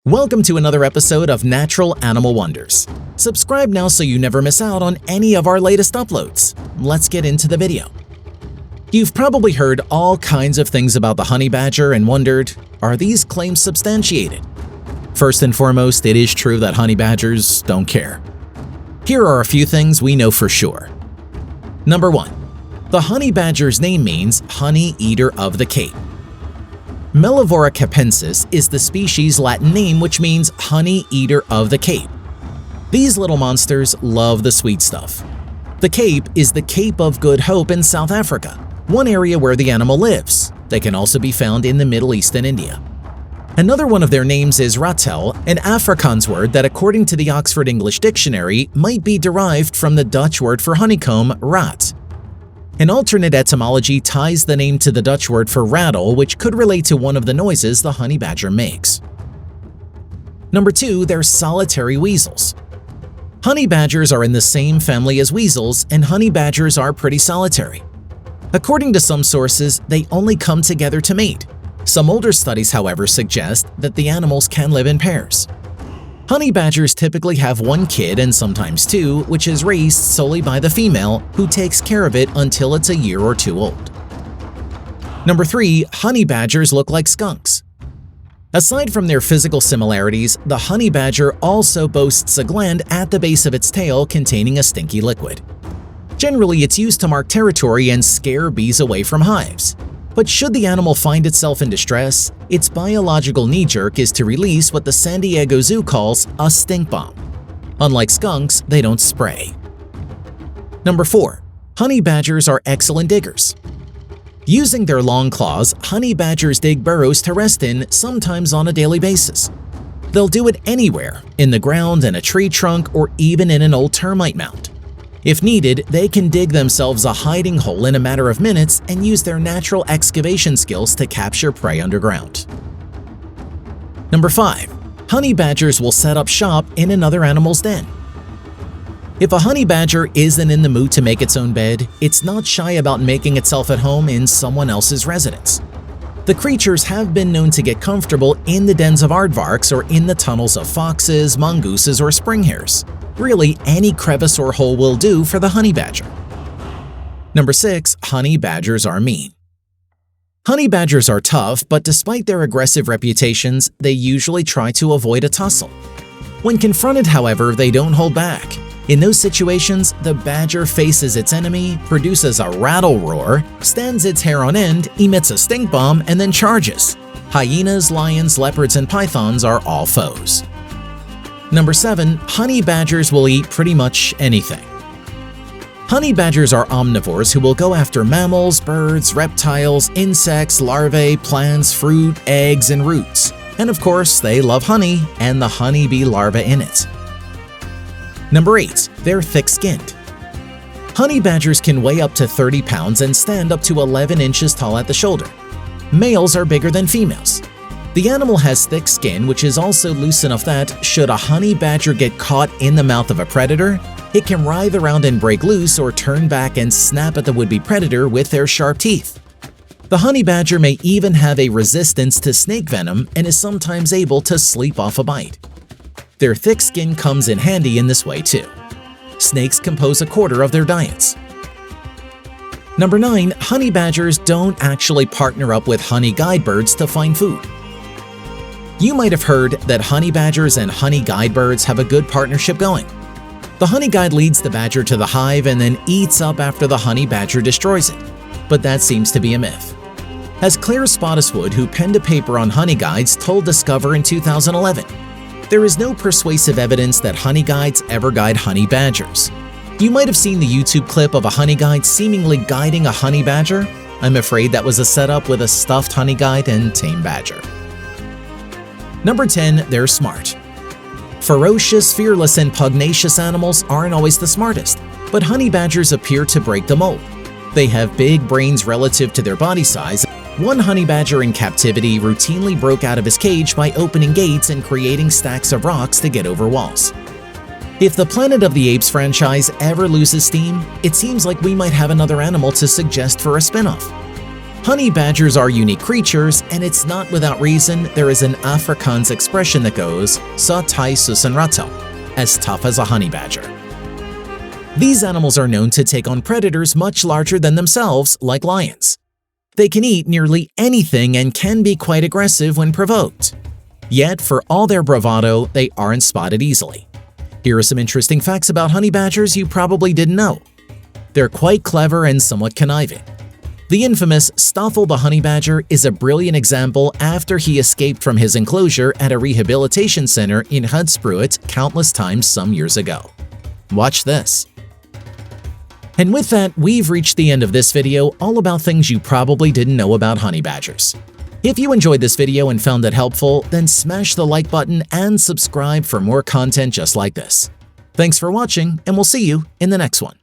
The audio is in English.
Welcome to another episode of Natural Animal Wonders. Subscribe now so you never miss out on any of our latest uploads. Let's get into the video. You've probably heard all kinds of things about the honey badger and wondered, are these claims substantiated? First and foremost, it is true that honey badgers don't care. Here are a few things we know for sure. Number 1. The honey badger's name means honey eater of the Cape. Mellivora capensis is the species' Latin name, which means honey eater of the Cape. These little monsters love the sweet stuff. The Cape is the Cape of Good Hope in South Africa, one area where the animal lives. They can also be found in the Middle East and India. Another one of their names is ratel, an Afrikaans word that according to the Oxford English Dictionary might be derived from the Dutch word for honeycomb, rat. An alternate etymology ties the name to the Dutch word for rattle, which could relate to one of the noises the honey badger makes. Number 2, they're solitary weasels. Honey badgers are in the same family as weasels, and honey badgers are pretty solitary. According to some sources, they only come together to mate. Some older studies, however, suggest that the animals can live in pairs. Honey badgers typically have one kid and sometimes two, which is raised solely by the female, who takes care of it until it's a year or two old. Number 3, honey badgers look like skunks. Aside from their physical similarities, the honey badger also boasts a gland at the base of its tail containing a stinky liquid. Generally, it's used to mark territory and scare bees away from hives. But should the animal find itself in distress, its biological knee-jerk is to release what the San Diego Zoo calls a stink bomb. Unlike skunks, they don't spray. Number 4. Honey badgers are excellent diggers. Using their long claws, honey badgers dig burrows to rest in, sometimes on a daily basis. They'll do it anywhere, in the ground, in a tree trunk, or even in an old termite mound. If needed, they can dig themselves a hiding hole in a matter of minutes and use their natural excavation skills to capture prey underground. Number 5. Honey badgers will set up shop in another animal's den. If a honey badger isn't in the mood to make its own bed, it's not shy about making itself at home in someone else's residence. The creatures have been known to get comfortable in the dens of aardvarks or in the tunnels of foxes, mongooses, or spring hares. Really, any crevice or hole will do for the honey badger. Number 6. Honey badgers are mean. Honey badgers are tough, but despite their aggressive reputations, they usually try to avoid a tussle. When confronted, however, they don't hold back. In those situations, the badger faces its enemy, produces a rattle roar, stands its hair on end, emits a stink bomb, and then charges. Hyenas, lions, leopards, and pythons are all foes. Number 7. Honey badgers will eat pretty much anything. Honey badgers are omnivores who will go after mammals, birds, reptiles, insects, larvae, plants, fruit, eggs, and roots. And of course, they love honey and the honeybee larva in it. Number 8. They're thick-skinned. Honey badgers can weigh up to 30 pounds and stand up to 11 inches tall at the shoulder. Males are bigger than females. The animal has thick skin, which is also loose enough that, should a honey badger get caught in the mouth of a predator, it can writhe around and break loose or turn back and snap at the would-be predator with their sharp teeth. The honey badger may even have a resistance to snake venom and is sometimes able to sleep off a bite. Their thick skin comes in handy in this way too. Snakes compose a quarter of their diets. Number 9. Honey badgers don't actually partner up with honeyguide birds to find food. You might have heard that honey badgers and honeyguide birds have a good partnership going. The honeyguide leads the badger to the hive and then eats up after the honey badger destroys it. But that seems to be a myth. As Claire Spottiswoode, who penned a paper on honeyguides, told Discover in 2011, there is no persuasive evidence that honeyguides ever guide honey badgers. You might have seen the YouTube clip of a honeyguide seemingly guiding a honey badger. I'm afraid that was a setup with a stuffed honeyguide and tame badger. Number 10. They're smart. Ferocious, fearless, and pugnacious animals aren't always the smartest, but honey badgers appear to break the mold. They have big brains relative to their body size. One honey badger in captivity routinely broke out of his cage by opening gates and creating stacks of rocks to get over walls. If the Planet of the Apes franchise ever loses steam, it seems like we might have another animal to suggest for a spin-off. Honey badgers are unique creatures, and it's not without reason there is an Afrikaans expression that goes "so tai soos 'n rattel," as tough as a honey badger. These animals are known to take on predators much larger than themselves, like lions. They can eat nearly anything and can be quite aggressive when provoked. Yet, for all their bravado, they aren't spotted easily. Here are some interesting facts about honey badgers you probably didn't know. They're quite clever and somewhat conniving. The infamous Stoffel the honey badger is a brilliant example after he escaped from his enclosure at a rehabilitation center in 𝐦𝐨𝐬𝐬 countless times some years ago. Watch this. And with that, we've reached the end of this video all about things you probably didn't know about honey badgers. If you enjoyed this video and found it helpful, then smash the like button and subscribe for more content just like this. Thanks for watching, and we'll see you in the next one.